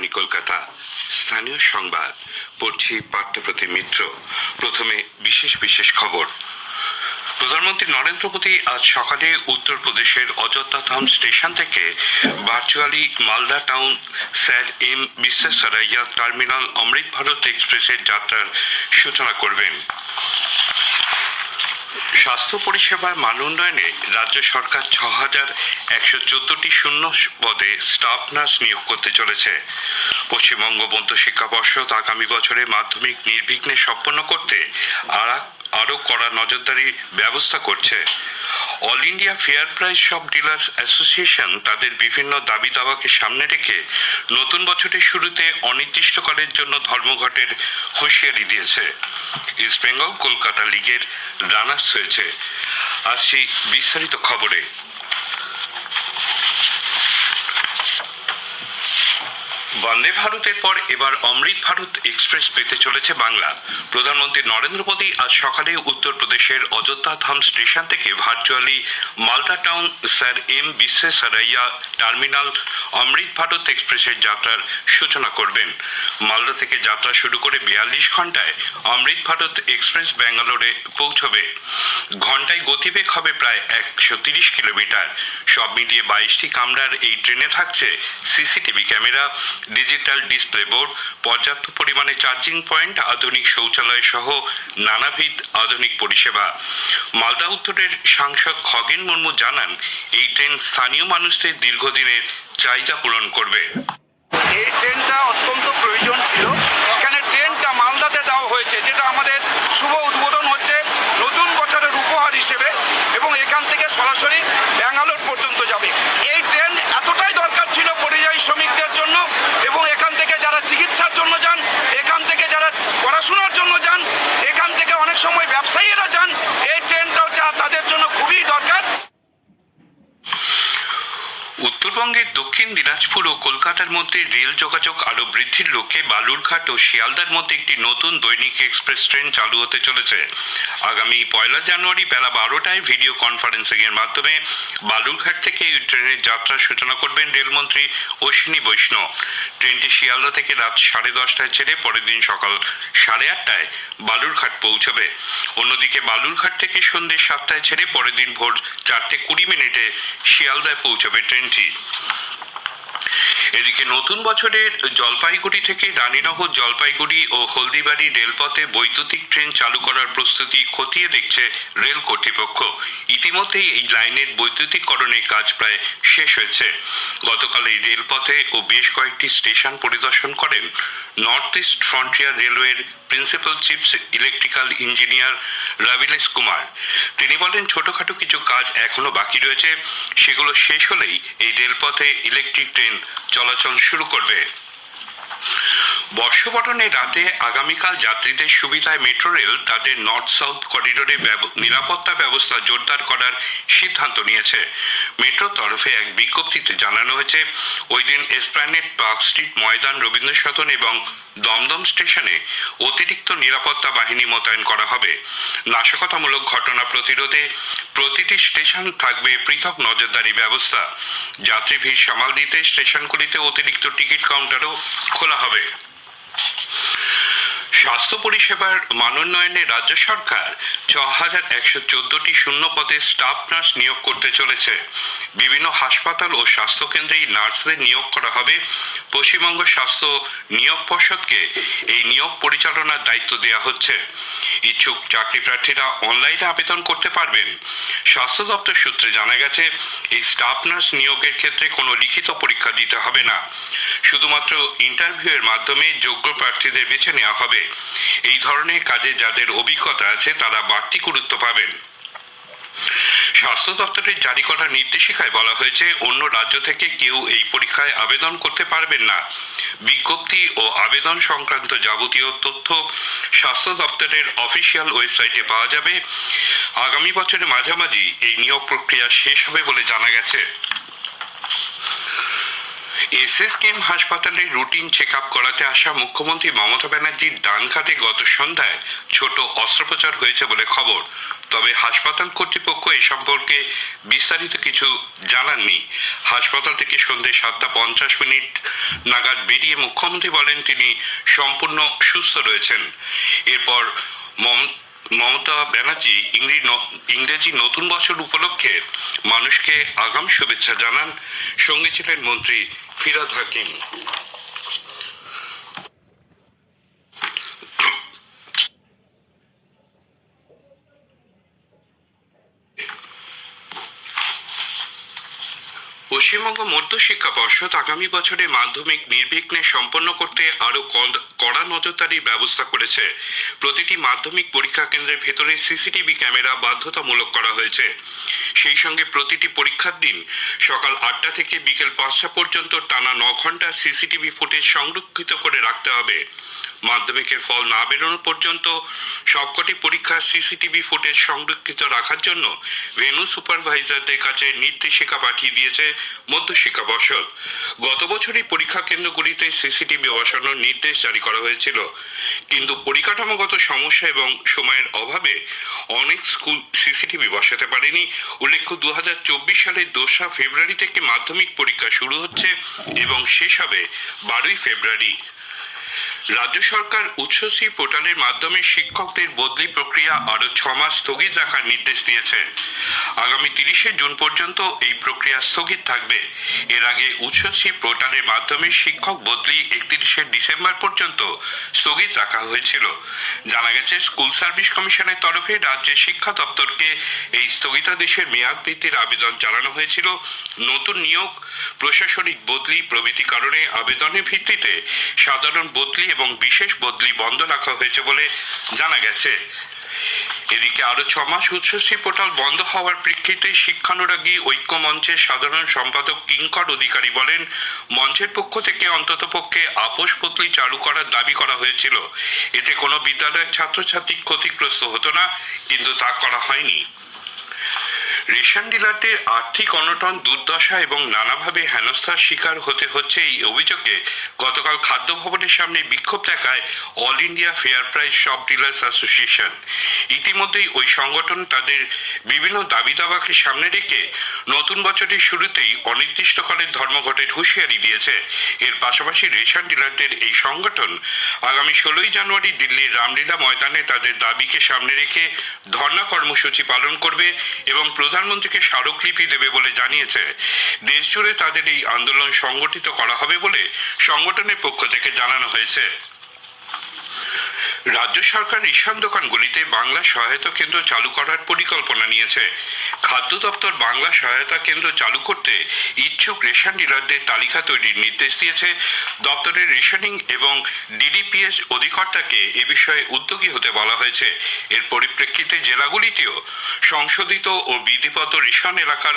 আকাশবাণী কলকাতা স্থানীয় সংবাদ পড়ছি পাঠ্যপ্রতি মিত্র। প্রথমে বিশেষ বিশেষ খবর। প্রধানমন্ত্রী নরেন্দ্র মোদী আজ সকালে উত্তরপ্রদেশের অযোধ্যা ধাম স্টেশন থেকে virtually Malda town sir M বিশ্বেশ্বরাইয়া টার্মিনাল অমৃত ভারত এক্সপ্রেসের যাত্রার সূচনা করবেন। স্বাস্থ্য পরিষেবার মান উন্নয়নে রাজ্য সরকার ৬,১১৪টি শূন্য পদে স্টাফ নার্স নিয়োগ করতে চলেছে। পশ্চিমবঙ্গ মধ্যশিক্ষা পর্ষদ আগামী বছরে মাধ্যমিক নির্বিঘ্নে সম্পন্ন করতে আরও কড়া নজরদারির ব্যবস্থা করছে। All India fair price shop dealers association তাদের বিভিন্ন দাবি দাওয়াকে সামনে রেখে নতুন বছরের শুরুতে অনির্দিষ্টকালের জন্য ধর্মঘটের হুঁশিয়ারি দিয়েছে। ইস্ট বেঙ্গল কলকাতা লিগের রানার্স হয়েছে। আসছি বিস্তারিত খবরে। বন্দে ভারতের পর এবার অমৃত ভারত এক্সপ্রেস পেতে চলেছে বাংলা। প্রধানমন্ত্রী নরেন্দ্র মোদী আজ সকালে উত্তরপ্রদেশের অযোধ্যা ধাম স্টেশন থেকে virtually Malda town sir M বিশ্বেশ্বরাইয়া টার্মিনাল অমৃত ভারত এক্সপ্রেসের যাত্রার সূচনা করবেন। মালদা থেকে যাত্রা শুরু করে ৪২ ঘন্টায় অমৃত ভারত এক্সপ্রেস ব্যাঙ্গালোরে পৌঁছবে। ঘন্টায় গতিবেগ হবে প্রায় ১৩০ কিলোমিটার। সব মিলিয়ে ২২টি কামরার এই ট্রেনে থাকছে CCTV camera, digital display board, পর্যাপ্ত পরিমাণে চার্জিং পয়েন্ট, আধুনিক শৌচালয় সহ নানাবিধ আধুনিক পরিষেবা। মালদা উত্তরের সাংসদ খগেন মুর্মু জানান, এই ট্রেন স্থানীয় মানুষদের দীর্ঘদিনের চাহিদা পূরণ করবে। এই ট্রেনটা অত্যন্ত প্রয়োজন ছিল। এখানে ট্রেনটা মালদাতে দেওয়া হয়েছে, যেটা আমাদের শুভ উদ্বোধন হচ্ছে নতুন বছরের উপহার হিসেবে, এবং এখান থেকে সরাসরি ব্যাঙ্গালোর পর্যন্ত যাবে। এই ট্রেন এতটাই দরকার ছিল পরিযায়ী শ্রমিকদের জন্য, এবং এখান থেকে যারা চিকিৎসার জন্য যান, এখান থেকে যারা পড়াশোনার জন্য যান, এখান থেকে অনেক সময় ব্যবসায়ীরা যান, এই ট্রেনটাও তাদের জন্য খুবই দরকার। উত্তরবঙ্গের দক্ষিণ দিনাজপুর ও কলকাতার মধ্যে রেল যোগাযোগ আরও বৃদ্ধির লক্ষ্যে বালুরঘাট ও শিয়ালদার মধ্যে একটি নতুন দৈনিক এক্সপ্রেস ট্রেন চালু হতে চলেছে। আগামী ১ জানুয়ারি বেলা ১২টায় ভিডিও কনফারেন্সিং এর মাধ্যমে বালুরঘাট থেকে এই ট্রেনের যাত্রার সূচনা করবেন রেলমন্ত্রী অশ্বিনী বৈষ্ণব। ট্রেনটি শিয়ালদা থেকে রাত 10:30টায় ছেড়ে পরের দিন সকাল 8:30টায় বালুরঘাট পৌঁছবে। অন্যদিকে বালুরঘাট থেকে সন্ধ্যে 7টায় ছেড়ে পরের দিন ভোর 4:20 শিয়ালদায় পৌঁছবে ট্রেনটি। এদিকে নতুন বছরের জলপাইগুড়ি থেকে রানীনগর, জলপাইগুড়ি ও হলদিবাড়ি রেলপথে বৈদ্যুতিক ট্রেন চালু করার প্রস্তুতি খতিয়ে দেখছে রেল কর্তৃপক্ষ। ইতিমধ্যেই এই লাইনের বৈদ্যুতিকরণের কাজ প্রায় শেষ হয়েছে। গতকাল এই রেলপথে ও বেশ কয়েকটি স্টেশন পরিদর্শন করেন নর্থ ইস্ট ফ্রন্টিয়ার রেলওয়ের principal chief electrical engineer Rabilesh Kumar. তিনি বলেন, ছোটখাটো কিছু কাজ এখনো বাকি রয়েছে, সেগুলো শেষ হলেই এই রেলপথে ইলেকট্রিক ট্রেন চলাচল শুরু করবে। বর্ষবরণের রাতে আগামীকাল যাত্রীদের সুবিধায় মেট্রো রেল তাদের নর্থ সাউথ করিডোরে নিরাপত্তা ব্যবস্থা জোরদার করার সিদ্ধান্ত নিয়েছে। মেট্রোর তরফে এক বিজ্ঞপ্তিতে জানানো হয়েছে, ওই দিন এসপ্ল্যানেড, পার্ক স্ট্রিট, ময়দান, রবীন্দ্র সদন এবং দমদম স্টেশনে অতিরিক্ত নিরাপত্তা বাহিনী মোতায়েন করা হবে। নাশকতামূলক ঘটনা প্রতিরোধে প্রতিটি স্টেশন থাকবে পৃথক নজরদারি ব্যবস্থা। যাত্রী ভিড় সামাল দিতে স্টেশনগুলিতে অতিরিক্ত টিকিট কাউন্টারও খোলা হবে। স্বাস্থ্য পরিষেবার মান উন্নয়নে রাজ্য সরকার ৬,১১৪টি শূন্য পদে স্টাফ নার্স নিয়োগ করতে চলেছে। বিভিন্ন হাসপাতাল ও স্বাস্থ্যকেন্দ্রে এই নার্সদের নিয়োগ করা হবে। পশ্চিমবঙ্গ স্বাস্থ্য নিয়োগ পর্ষদকে এই নিয়োগ পরিচালনার দায়িত্ব দেওয়া হচ্ছে। ইচ্ছুক চাকরি প্রার্থীরা অনলাইনে আবেদন করতে পারবেন। স্বাস্থ্য দপ্তর সূত্রে জানা গেছে, এই স্টাফ নার্স নিয়োগের ক্ষেত্রে কোনো লিখিত পরীক্ষা দিতে হবে না, শুধুমাত্র ইন্টারভিউ এর মাধ্যমে যোগ্য প্রার্থীদের বেছে নেওয়া হবে। এই ধরনের কাজে যাদের অভিজ্ঞতা আছে তারা বাড়তি গুরুত্ব পাবেন। স্বাস্থ্য দপ্তরের জারি করা নির্দেশিকায় বলা হয়েছে, অন্য রাজ্য থেকে কেউ এই পরীক্ষায় আবেদন করতে পারবেন না। বিজ্ঞপ্তি ও আবেদন সংক্রান্ত যাবতীয় তথ্য স্বাস্থ্য দপ্তরের অফিসিয়াল ওয়েবসাইটে পাওয়া যাবে। আগামী বছরের মাঝামাঝি এই নিয়োগ প্রক্রিয়া শেষ হবে বলে জানা গেছে। এসএসকেএম হাসপাতালে রুটিন চেক আপ করাতে আসা মুখ্যমন্ত্রী মমতা ব্যানার্জির ডান কাঁধে গত সন্ধ্যায় ছোট অস্ত্রোপচার হয়েছে বলে খবর। তবে হাসপাতাল কর্তৃপক্ষ এ সম্পর্কে বিস্তারিত কিছু জানাননি। হাসপাতাল থেকে সন্ধ্যে 7:50 নাগাদ বেরিয়ে মুখ্যমন্ত্রী বলেন তিনি সম্পূর্ণ সুস্থ রয়েছেন। এরপর মমতা ব্যানার্জি ইংরেজি নতুন বছর উপলক্ষে মানুষকে আগাম শুভেচ্ছা জানান। সঙ্গে ছিলেন মন্ত্রী ফিরহাদ হাকিম। পশ্চিমবঙ্গ মধ্য শিক্ষা পর্ষদ আগামী বছরে মাধ্যমিক নির্বিঘ্নে সম্পন্ন করতে আরো কড়া নজরদারির ব্যবস্থা করেছে। প্রতিটি মাধ্যমিক পরীক্ষা কেন্দ্রের ভেতরে সিসিটিভি ক্যামেরা বাধ্যতামূলক করা হয়েছে। সেই সঙ্গে প্রতিটি পরীক্ষার দিন সকাল 8টা থেকে বিকেল 5টা পর্যন্ত টানা 9 ঘন্টা সিসিটিভি ফুটেজ সংরক্ষিত করে রাখতে হবে। মাধ্যমিকের ফল না বেরোনো পর্যন্ত সবকটি পরীক্ষার সিসিটিভি ফুটেজ সংরক্ষিত রাখার জন্য ভেন্যু সুপারভাইজারদের কাছে নির্দেশিকা পাঠিয়ে দিয়েছে মধ্যশিক্ষা পর্ষদ। গত বছরই পরীক্ষা কেন্দ্রগুলিতে সিসিটিভি বসানোর নির্দেশ জারি করা হয়েছিল, কিন্তু পরিকাঠামোগত সমস্যা এবং সময়ের অভাবে অনেক স্কুল সিসিটিভি বসাতে পারেনি। উল্লেখ্য 2024 সালের 2 ফেব্রুয়ারি থেকে মাধ্যমিক পরীক্ষা শুরু হচ্ছে এবং শেষ হবে 12 ফেব্রুয়ারি। রাজ্য সরকার উচ্চশিক্ষা পোর্টালের মাধ্যমে শিক্ষকদের বদলি প্রক্রিয়া আরো 6 মাস স্থগিত রাখার নির্দেশ দিয়েছে। আগামী 30শে জুন পর্যন্ত এই প্রক্রিয়া স্থগিত থাকবে। এর আগে উচ্চশিক্ষা পোর্টালের মাধ্যমে শিক্ষক বদলি 31শে ডিসেম্বর পর্যন্ত স্থগিত রাখা হয়েছিল। জানা গেছে স্কুল সার্ভিস কমিশনের তরফে রাজ্যের শিক্ষা দপ্তরকে এই স্থগিতাদেশের মেয়াদ বৃদ্ধির আবেদন জানানো হয়েছিল। নতুন নিয়োগ, প্রশাসনিক বদলি প্রভৃতি কারণে আবেদনের ভিত্তিতে সাধারণ বদলি এবং বিশেষ বদলি বন্ধ রাখা হয়েছে বলে জানা গেছে। এদিকে আরো 6 মাস উচ্চশিক্ষা পোর্টাল বন্ধ হওয়ার প্রেক্ষিতে শিক্ষানুরাগী ঐক্য মঞ্চের সাধারণ সম্পাদক কিঙ্কর অধিকারী বলেন, মঞ্চের পক্ষ থেকে অন্ততপক্ষে আপোষ বদলি চালু করার দাবি করা হয়েছিল। এতে কোনো বিদ্যালয়ের ছাত্রছাত্রী ক্ষতিগ্রস্ত হতো না, কিন্তু তা করা হয়নি। রেশন ডিলারদের আর্থিক অনটন, দুর্দশা এবং নানাভাবে হেনস্থার শিকার হতে হচ্ছে এই অভিযোগে গতকাল খাদ্য ভবনের সামনে বিক্ষোভ দেখায় all India fair price shop dealers association. ইতিমধ্যেই ওই সংগঠন তাদের বিভিন্ন দাবি দাওয়াকে সামনে রেখে নতুন বছরের শুরুতেই অনির্দিষ্টকালের ধর্মঘটের হুঁশিয়ারি দিয়েছে। এর পাশাপাশি রেশন ডিলারদের এই সংগঠন আগামী 16ই জানুয়ারি দিল্লির রামলীলা ময়দানে তাদের দাবিকে সামনে রেখে ধর্ণা কর্মসূচি পালন করবে এবং প্রধানমন্ত্রীকে স্মারকলিপি দেবে বলে জানিয়েছে। দেশ জুড়ে তাদের এই আন্দোলন সংগঠিত করা হবে বলে সংগঠনের পক্ষ থেকে জানানো হয়েছে। রাজ্য সরকার রেশন দোকানগুলিতে বাংলা সহায়তা কেন্দ্র চালু করার পরিকল্পনা নিয়েছে। খাদ্য দপ্তর বাংলা সহায়তা কেন্দ্র চালু করতে ইচ্ছুক রেশন ডিলারদের তালিকা তৈরির নির্দেশ দিয়েছে। দপ্তরের রেশনিং এবং ডিডিপিএস অধিকর্তাকে এ বিষয়ে উদ্যোগী হতে বলা হয়েছে। এর পরিপ্রেক্ষিতে জেলাগুলিতেও সংশোধিত ও বিধিবদ্ধ রেশন এলাকার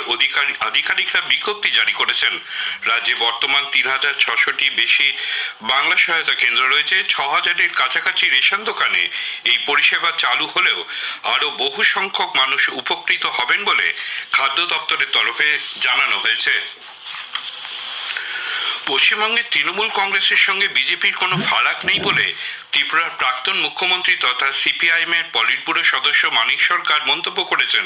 আধিকারিকরা বিজ্ঞপ্তি জারি করেছেন। রাজ্যে বর্তমান 3600টি বেশি বাংলা সহায়তা কেন্দ্র রয়েছে। 6000-এর কাছাকাছি রেশন দোকানে এই পরিষেবা চালু হলেও আরো বহু সংখ্যক মানুষ উপকৃত হবেন বলে খাদ্য দপ্তরের তরফে জানানো হয়েছে। পশ্চিমবঙ্গে তৃণমূল কংগ্রেসের সঙ্গে বিজেপির কোনো ফারাক নেই বলে ত্রিপুরার প্রাক্তন মুখ্যমন্ত্রী তথা সিপিআইএম-এর পলিট ব্যুরো সদস্য মানিক সরকার মন্তব্য করেছেন।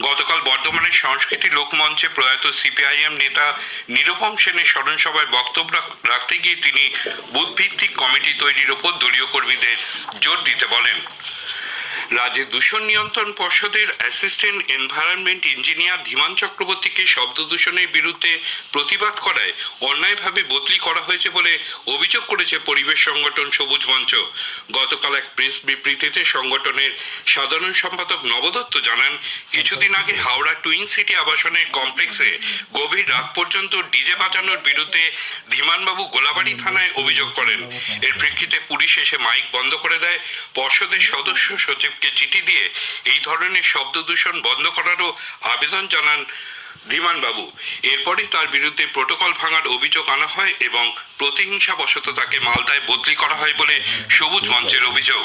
গতকাল বর্ধমানের সংস্কৃতি লোকমঞ্চে প্রয়াত সিপিআইএম নেতা নিরুপম সেনের স্মরণসভায় বক্তব্য রাখতে গিয়ে তিনি বুথভিত্তিক কমিটি তৈরির ওপর দলীয় কর্মীদের জোর দিতে বলেন। রাজ্যে দূষণ নিয়ন্ত্রণ পর্ষদের অ্যাসিস্ট্যান্ট এনভায়রনমেন্ট ইঞ্জিনিয়ার ধীমান চক্রবর্তীকে শব্দ দূষণের বিরুদ্ধে প্রতিবাদ করায় অন্যায়ভাবে বদলি করা হয়েছে বলে অভিযোগ করেছে পরিবেশ সংগঠন সবুজ মঞ্চ। গতকাল এক প্রেস বিবৃতিতে সংগঠনের সাধারণ সম্পাদক নবদত্ত জানান, কিছুদিন আগে হাওড়া টুইন সিটি আবাসনের কমপ্লেক্সে গভীর রাত পর্যন্ত ডিজে বাজানোর বিরুদ্ধে ধীমানবাবু গোলাবাড়ি থানায় অভিযোগ করেন। এর প্রেক্ষিতে পুলিশ এসে মাইক বন্ধ করে দেয়। পর্ষদের সদস্য সচিবকে চিঠি দিয়ে এই ধরনের শব্দ দূষণ বন্ধ করারও আবেদন জানান ধীমানবাবু। এরপরই তার বিরুদ্ধে প্রোটোকল ভাঙার অভিযোগ আনা হয় এবং প্রতিহিংসাবশত তাকে মালদায় বদলি করা হয় বলে সবুজ মঞ্চের অভিযোগ।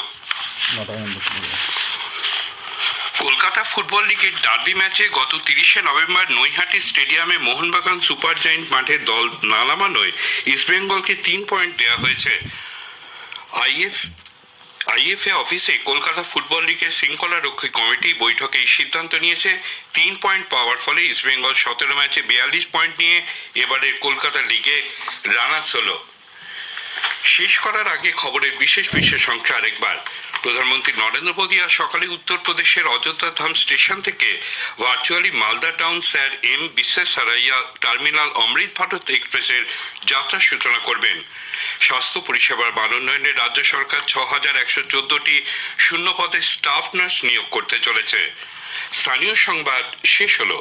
কলকাতা ফুটবল লিগের ডার্বি ম্যাচে গত 30শে নভেম্বর নৈহাটি স্টেডিয়ামে মোহনবাগান সুপার জায়েন্ট মাঠের দল নামানোয় ইস্টবেঙ্গলকে 3 পয়েন্ট দেওয়া হয়েছে। আইএফএ অফিসে কলকাতা ফুটবল লীগের শৃঙ্খলা রক্ষী কমিটি বৈঠকে এই সিদ্ধান্ত নিয়েছে। 3 পয়েন্ট পাওয়ার ফলে ইস্টবেঙ্গল 17 ম্যাচে 42 পয়েন্ট নিয়ে এবারের কলকাতা লিগে রানার্স হলো। শেষ করার আগে খবরের বিশেষ অংশ আরেকবার। প্রধানমন্ত্রী নরেন্দ্র মোদী আজ সকালে উত্তরপ্রদেশের অযোধ্যা ধাম স্টেশন থেকে virtually Malda town sir M বিশ্বেশ্বরাইয়া টার্মিনাল অমৃত ভারত এক্সপ্রেসের যাত্রার সূচনা করবেন। স্বাস্থ্য পরিষেবার মান উন্নয়নে রাজ্য সরকার 6114টি শূন্য পদে স্টাফ নার্স নিয়োগ করতে চলেছে। স্থানীয় সংবাদ শেষ হলো।